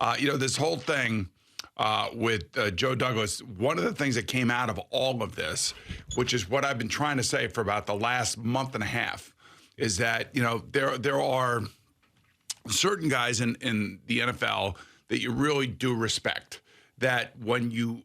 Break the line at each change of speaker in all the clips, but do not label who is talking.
This whole thing with Joe Douglas, one of the things that came out of all of this, which is what I've been trying to say for about the last month and a half, is that, there are certain guys in the NFL that you really do respect, that when you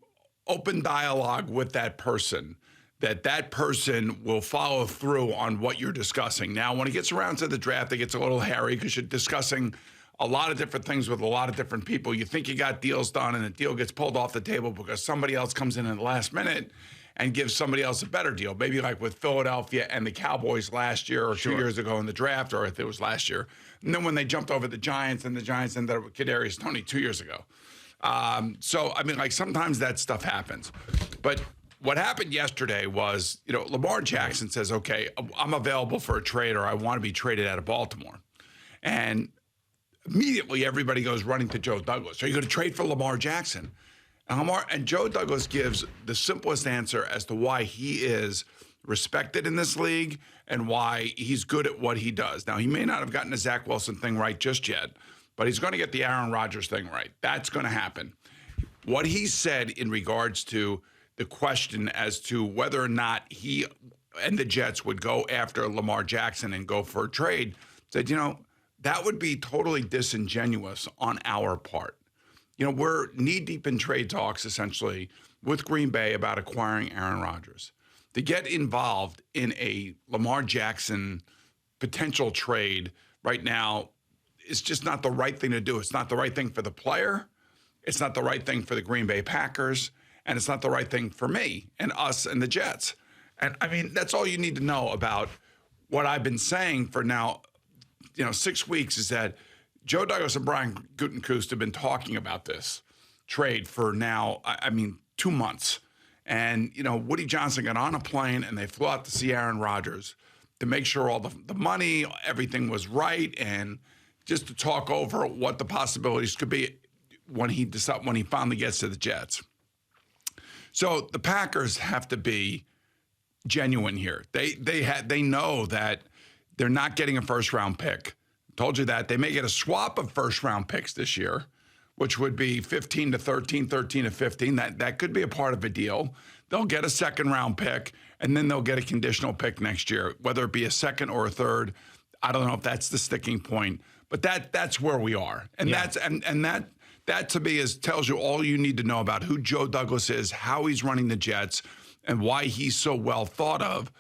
open dialogue with that person, that person will follow through on what you're discussing. Now, when it gets around to the draft, it gets a little hairy because you're discussing a lot of different things with a lot of different people. You think you got deals done, and the deal gets pulled off the table because somebody else comes in the last minute and gives somebody else a better deal. Maybe like with Philadelphia and the Cowboys last year or 2 years ago in the draft, or if it was last year. And then when they jumped over the Giants, and the Giants ended up with Kadarius Toney 2 years ago. Sometimes that stuff happens. But what happened yesterday was, Lamar Jackson says, okay, I'm available for a trade, or I want to be traded out of Baltimore. And immediately everybody goes running to Joe Douglas. Are you going to trade for Lamar Jackson? And Joe Douglas gives the simplest answer as to why he is respected in this league and why he's good at what he does. Now, he may not have gotten the Zach Wilson thing right just yet, but he's going to get the Aaron Rodgers thing right. That's going to happen. What he said in regards to the question as to whether or not he and the Jets would go after Lamar Jackson and go for a trade, said, that would be totally disingenuous on our part. We're knee-deep in trade talks, essentially, with Green Bay about acquiring Aaron Rodgers. To get involved in a Lamar Jackson potential trade right now is just not the right thing to do. It's not the right thing for the player. It's not the right thing for the Green Bay Packers. And it's not the right thing for me and us and the Jets. And, that's all you need to know about what I've been saying for now, 6 weeks, is that Joe Douglas and Brian Gutekunst have been talking about this trade for now, 2 months. And, Woody Johnson got on a plane and they flew out to see Aaron Rodgers to make sure all the money, everything was right, and just to talk over what the possibilities could be when he finally gets to the Jets. So the Packers have to be genuine here. They know that they're not getting a first-round pick. Told you that. They may get a swap of first-round picks this year, which would be 15 to 13, 13 to 15. That could be a part of a deal. They'll get a second-round pick, and then they'll get a conditional pick next year, whether it be a second or a third. I don't know if that's the sticking point, but that's where we are. And that to me tells you all you need to know about who Joe Douglas is, how he's running the Jets, and why he's so well thought of.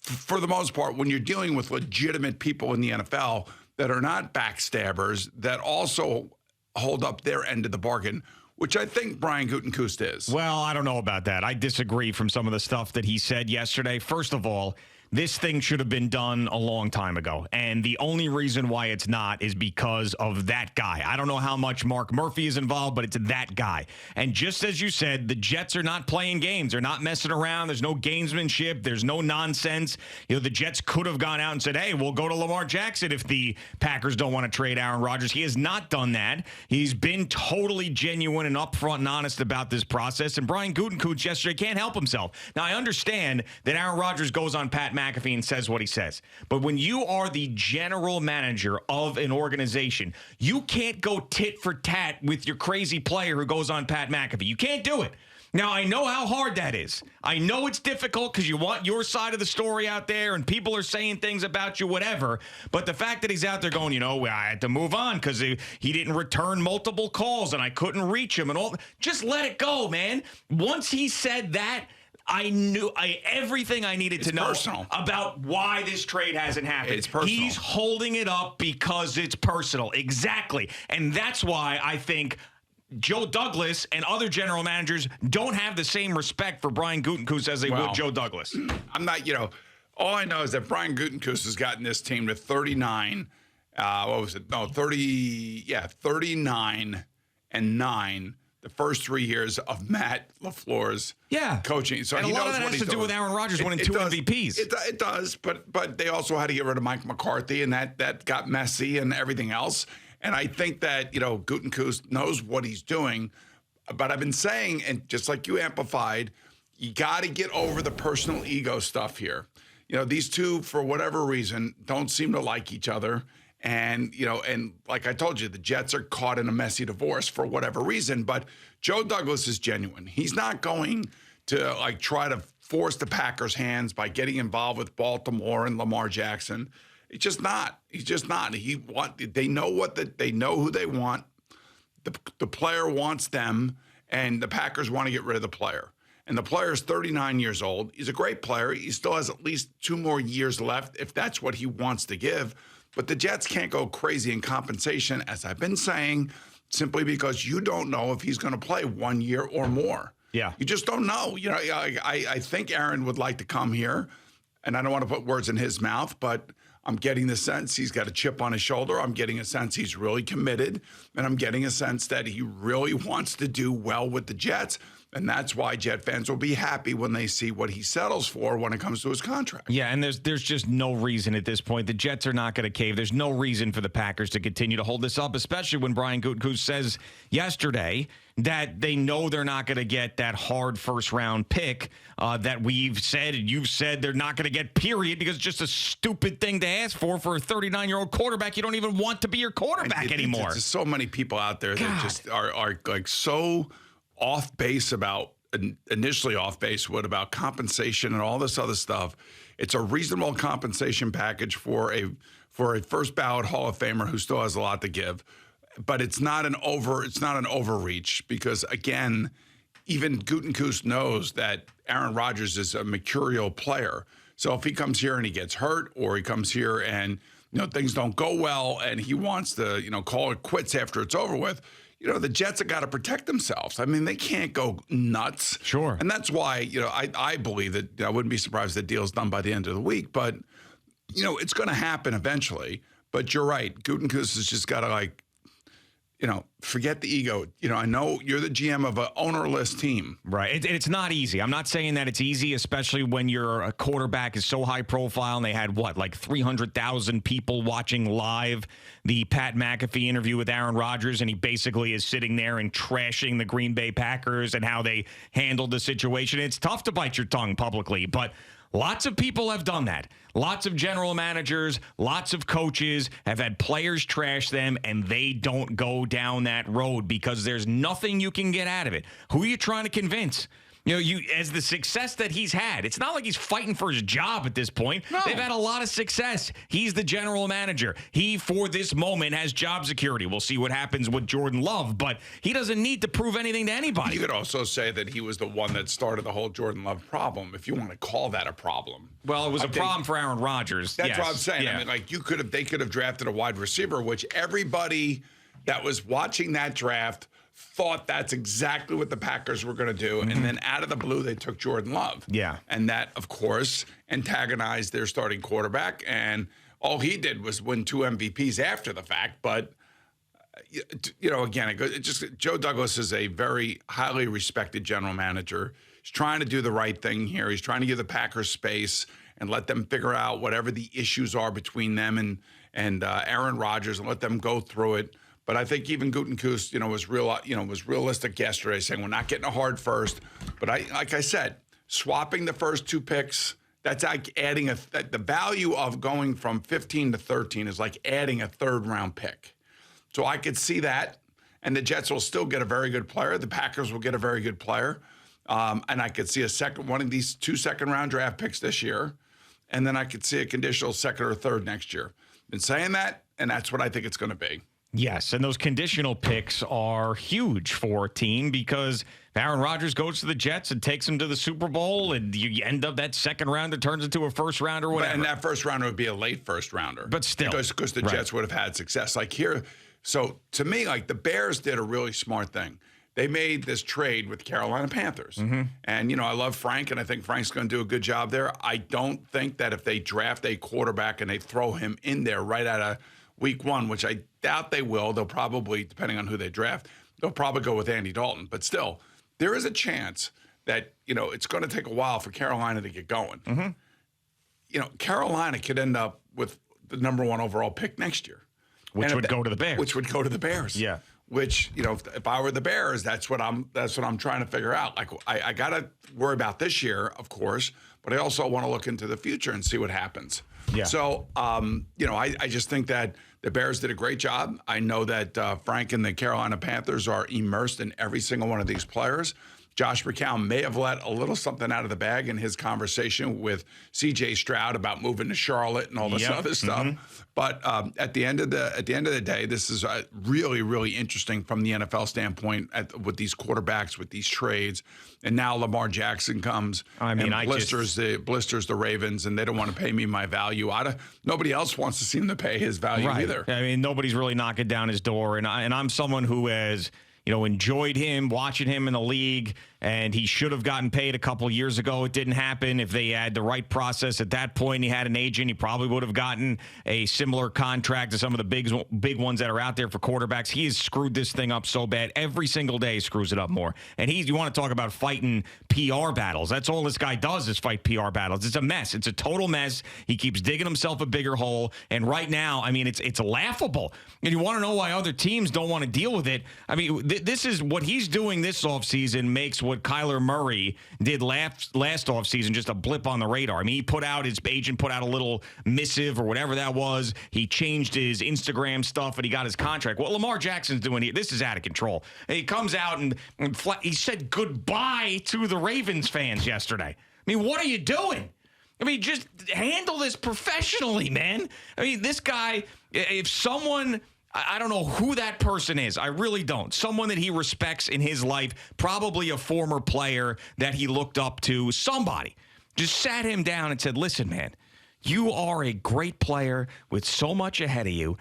For the most part, when you're dealing with legitimate people in the NFL that are not backstabbers, that also hold up their end of the bargain, which I think Brian Gutekunst is.
Well, I don't know about that. I disagree from some of the stuff that he said yesterday. First of all, this thing should have been done a long time ago. And the only reason why it's not is because of that guy. I don't know how much Mark Murphy is involved, but it's that guy. And just as you said, the Jets are not playing games. They're not messing around. There's no gamesmanship. There's no nonsense. The Jets could have gone out and said, hey, we'll go to Lamar Jackson if the Packers don't want to trade Aaron Rodgers. He has not done that. He's been totally genuine and upfront and honest about this process. And Brian Gutekunst yesterday can't help himself. Now, I understand that Aaron Rodgers goes on Pat McAfee and says what he says. But when you are the general manager of an organization, you can't go tit for tat with your crazy player who goes on Pat McAfee. You can't do it. Now, I know how hard that is. I know it's difficult because you want your side of the story out there and people are saying things about you, whatever. But the fact that he's out there going, I had to move on because he didn't return multiple calls and I couldn't reach him and all. Just let it go, man. Once he said that, I knew everything I needed to know about why this trade hasn't happened.
It's personal.
He's holding it up because it's personal. Exactly. And that's why I think Joe Douglas and other general managers don't have the same respect for Brian Gutekunst as they would Joe Douglas.
I'm not, all I know is that Brian Gutekunst has gotten this team to 39. 39 and 9. The first 3 years of Matt LaFleur's coaching. So
and
he
a lot
knows
of that
what
has
he's
to do
doing.
with Aaron Rodgers winning 2 MVPs.
It does, but they also had to get rid of Mike McCarthy, and that got messy and everything else. And I think that, Gutekunst knows what he's doing. But I've been saying, and just like you amplified, you got to get over the personal ego stuff here. These two, for whatever reason, don't seem to like each other. And, and like I told you, the Jets are caught in a messy divorce for whatever reason. But Joe Douglas is genuine. He's not going to try to force the Packers' hands by getting involved with Baltimore and Lamar Jackson. He's just not. They know they know who they want. The player wants them, and the Packers want to get rid of the player. And the player is 39 years old. He's a great player. He still has at least 2 more years left if that's what he wants to give. But the Jets can't go crazy in compensation, as I've been saying, simply because you don't know if he's going to play 1 year or more.
Yeah.
You just don't know. I think Aaron would like to come here, and I don't want to put words in his mouth, but I'm getting the sense he's got a chip on his shoulder. I'm getting a sense he's really committed, and I'm getting a sense that he really wants to do well with the Jets. And that's why Jet fans will be happy when they see what he settles for when it comes to his contract.
Yeah, and there's just no reason at this point. The Jets are not going to cave. There's no reason for the Packers to continue to hold this up, especially when Brian Gutekunst says yesterday that they know they're not going to get that hard first-round pick that we've said and you've said they're not going to get, period, because it's just a stupid thing to ask for a 39-year-old quarterback. You don't even want to be your quarterback anymore.
There's so many people out there that just are so off base about, initially off base, about compensation and all this other stuff. It's a reasonable compensation package for a first ballot Hall of Famer who still has a lot to give, but it's not an overreach because, again, even Gutekunst knows that Aaron Rodgers is a mercurial player. So if he comes here and he gets hurt, or he comes here and things don't go well and he wants to call it quits after it's over with, the Jets have got to protect themselves. I mean, they can't go nuts.
Sure.
And that's why, I believe that I wouldn't be surprised if the deal's done by the end of the week. But, it's going to happen eventually. But you're right. Gutekunst has just got to, forget the ego. I know you're the GM of an ownerless team.
Right. It's not easy. I'm not saying that it's easy, especially when your quarterback is so high profile and they had 300,000 people watching live the Pat McAfee interview with Aaron Rodgers, and he basically is sitting there and trashing the Green Bay Packers and how they handled the situation. It's tough to bite your tongue publicly, but lots of people have done that. Lots of general managers, lots of coaches have had players trash them, and they don't go down that road because there's nothing you can get out of it. Who are you trying to convince? As the success that he's had, it's not like he's fighting for his job at this point. No. They've had a lot of success. He's the general manager. He, for this moment, has job security. We'll see what happens with Jordan Love, but he doesn't need to prove anything to anybody.
You could also say that he was the one that started the whole Jordan Love problem, if you want to call that a problem.
Well, it was a problem for Aaron Rodgers.
That's what I'm saying. Yeah. I mean, they could have drafted a wide receiver, which everybody that was watching that draft thought that's exactly what the Packers were going to do. Mm-hmm. And then out of the blue, they took Jordan Love.
Yeah.
And that, of course, antagonized their starting quarterback. And all he did was win 2 MVPs after the fact. But, again, Joe Douglas is a very highly respected general manager. He's trying to do the right thing here. He's trying to give the Packers space and let them figure out whatever the issues are between them and Aaron Rodgers and let them go through it. But I think even Gutekunst, was realistic yesterday, saying we're not getting a hard first. But like I said, swapping the first 2 picks, that's like adding the value of going from 15 to 13 is like adding a 3rd round pick. So I could see that, and the Jets will still get a very good player. The Packers will get a very good player, and I could see one of these 2 second-round draft picks this year, and then I could see a conditional 2nd or 3rd next year. Been saying that, and that's what I think it's going to be.
Yes, and those conditional picks are huge for a team because if Aaron Rodgers goes to the Jets and takes them to the Super Bowl and you end up that 2nd rounder turns into a 1st rounder or whatever.
And that 1st rounder would be a late 1st rounder.
But still.
Because the Jets would have had success. So to me, the Bears did a really smart thing. They made this trade with Carolina Panthers. Mm-hmm. And, I love Frank, and I think Frank's going to do a good job there. I don't think that if they draft a quarterback and they throw him in there right out of week 1, which I doubt they will. They'll probably, depending on who they draft, they'll probably go with Andy Dalton. But still, there is a chance that, it's going to take a while for Carolina to get going. Mm-hmm. Carolina could end up with the number 1 overall pick next year.
Which would go to the Bears.
Which would go to the Bears.
Yeah.
Which, if I were the Bears, that's what I'm trying to figure out. I got to worry about this year, of course, but I also want to look into the future and see what happens.
Yeah.
So, I just think that the Bears did a great job. I know that Frank and the Carolina Panthers are immersed in every single one of these players. Josh McCown may have let a little something out of the bag in his conversation with C.J. Stroud about moving to Charlotte and all this other stuff. But at the end of the day, this is really, really interesting from the NFL standpoint with these quarterbacks, with these trades. And now Lamar Jackson comes and blisters the Ravens, and they don't want to pay me my value. Nobody else wants to see him to pay his value either.
I mean, nobody's really knocking down his door, and I'm someone who has enjoyed him, watching him in the league, and he should have gotten paid a couple years ago. It didn't happen. If they had the right process at that point, he had an agent, he probably would have gotten a similar contract to some of the big ones that are out there for quarterbacks. He has screwed this thing up so bad. Every single day he screws it up more. And you want to talk about fighting PR battles. That's all this guy does is fight PR battles. It's a mess. It's a total mess. He keeps digging himself a bigger hole. And right now, I mean, it's laughable. And you want to know why other teams don't want to deal with it. I mean, this is what he's doing this offseason makes what Kyler Murray did last offseason just a blip on the radar. I mean, his agent put out a little missive or whatever that was. He changed his Instagram stuff and he got his contract. What Lamar Jackson's doing here, this is out of control. And he comes out and he said goodbye to the Ravens fans yesterday. I mean, what are you doing? I mean, just handle this professionally, man. I mean, this guy, if someone... I don't know who that person is. I really don't. Someone that he respects in his life, probably a former player that he looked up to, somebody just sat him down and said, listen, man, you are a great player with so much ahead of you.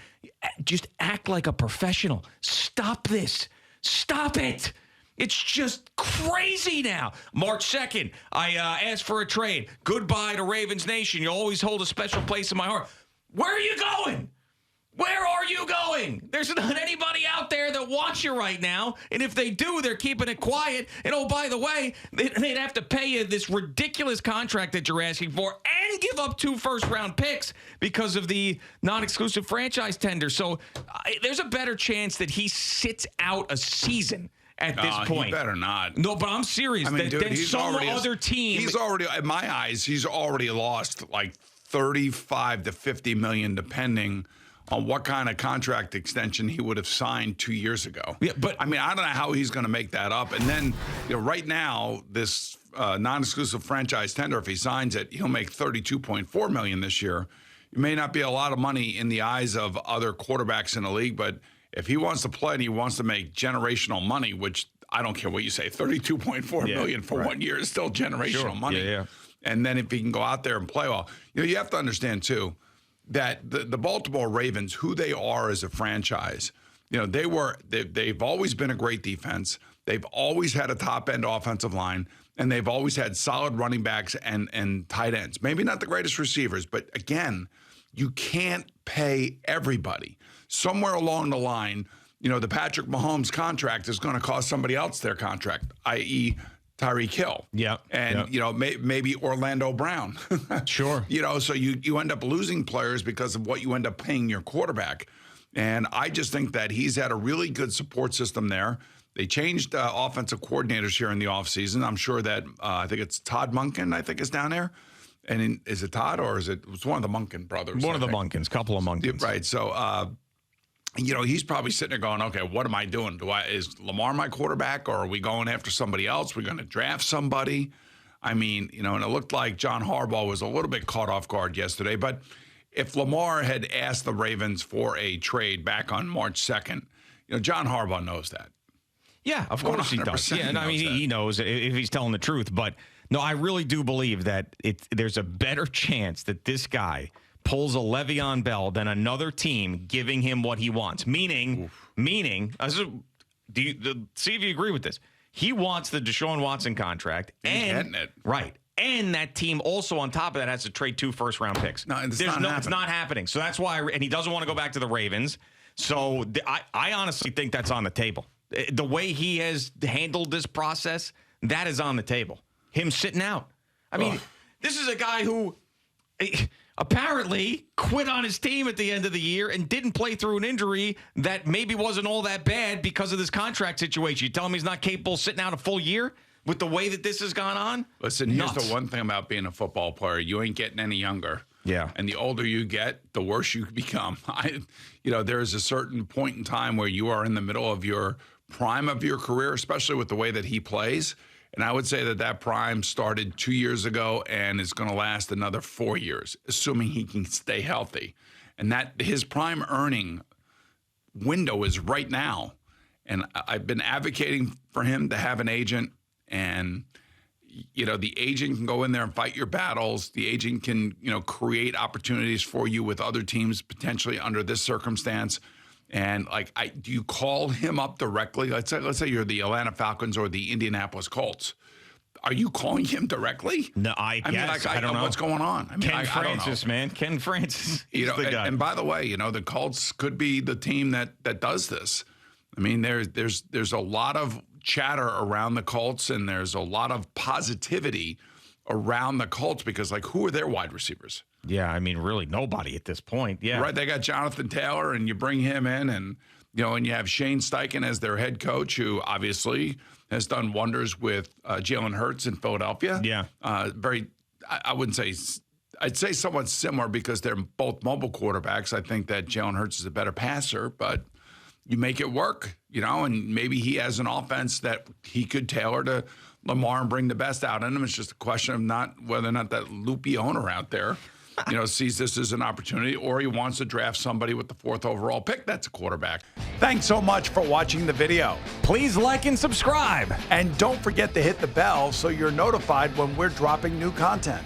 Just act like a professional. Stop this. Stop it. It's just crazy now. March 2nd, I asked for a trade. Goodbye to Ravens Nation. You always hold a special place in my heart. Where are you going? Where are you going? There's not anybody out there that wants you right now. And if they do, they're keeping it quiet. And oh, by the way, they'd have to pay you this ridiculous contract that you're asking for and give up 2 first-round picks because of the non-exclusive franchise tender. So there's a better chance that he sits out a season at this point.
He better not.
No, but I'm serious.
I mean, dude, he's
some
already
other team.
He's already, in my eyes, he's already lost like 35 to 50 million, depending on what kind of contract extension he would have signed 2 years ago.
Yeah, but
I mean, I don't know how he's going to make that up. And then, right now, this non-exclusive franchise tender, if he signs it, he'll make $32.4 million this year. It may not be a lot of money in the eyes of other quarterbacks in the league, but if he wants to play and he wants to make generational money, which I don't care what you say, $32.4 million for 1 year is still generational money.
Yeah.
And then if he can go out there and play well, you have to understand too that the Baltimore Ravens, who they are as a franchise, they've always been a great defense. They've always had a top-end offensive line, and they've always had solid running backs and tight ends. Maybe not the greatest receivers, but again, you can't pay everybody. Somewhere along the line, the Patrick Mahomes contract is going to cost somebody else their contract, i.e., Tyreek Hill.
Yeah.
And, maybe Orlando Brown.
Sure.
So you end up losing players because of what you end up paying your quarterback. And I just think that he's had a really good support system there. They changed offensive coordinators here in the offseason. I'm sure that I think it's Todd Monken, I think, is down there. And is it Todd or it's one of the Monken brothers?
One of the Monkens, couple of Monkens.
Right. So, he's probably sitting there going, okay, what am I doing? Is Lamar my quarterback, or are we going after somebody else? We're going to draft somebody. I mean, and it looked like John Harbaugh was a little bit caught off guard yesterday. But if Lamar had asked the Ravens for a trade back on March 2nd, John Harbaugh knows that.
Yeah, of course he does. Yeah, and I mean, he knows if he's telling the truth. But no, I really do believe that there's a better chance that this guy pulls a Le'Veon Bell than another team giving him what he wants. Meaning, see if you agree with this. He wants the Deshaun Watson contract.
He's getting it.
Right. And that team also on top of that has to trade 2 first-round picks.
No, it's not
happening. So that's why, and he doesn't want to go back to the Ravens. So I honestly think that's on the table. The way he has handled this process, that is on the table. Him sitting out. I mean, this is a guy who apparently quit on his team at the end of the year and didn't play through an injury that maybe wasn't all that bad because of this contract situation. You tell him he's not capable of sitting out a full year with the way that this has gone on?
Listen, here's the one thing about being a football player. You ain't getting any younger.
Yeah.
And the older you get, the worse you become. There's a certain point in time where you are in the middle of your prime of your career, especially with the way that he plays. And I would say that prime started 2 years ago and is going to last another 4 years, assuming he can stay healthy. And that his prime earning window is right now. And I've been advocating for him to have an agent. And, the agent can go in there and fight your battles. The agent can, create opportunities for you with other teams potentially under this circumstance. And do you call him up directly? Let's say you're the Atlanta Falcons or the Indianapolis Colts. Are you calling him directly?
No, I guess. I don't know
what's going on.
Ken Francis, man. Ken Francis. The guy.
And by the way, the Colts could be the team that does this. I mean, there's a lot of chatter around the Colts, and there's a lot of positivity around the Colts because, who are their wide receivers?
Yeah, I mean, really nobody at this point. Yeah.
Right. They got Jonathan Taylor, and you bring him in, and you have Shane Steichen as their head coach, who obviously has done wonders with Jalen Hurts in Philadelphia.
Yeah.
I wouldn't say, I'd say somewhat similar because they're both mobile quarterbacks. I think that Jalen Hurts is a better passer, but you make it work, and maybe he has an offense that he could tailor to Lamar and bring the best out in him. It's just a question of not whether or not that loopy owner out there sees this as an opportunity, or he wants to draft somebody with the 4th overall pick that's a quarterback.
Thanks so much for watching the video.
Please like and subscribe.
And don't forget to hit the bell so you're notified when we're dropping new content.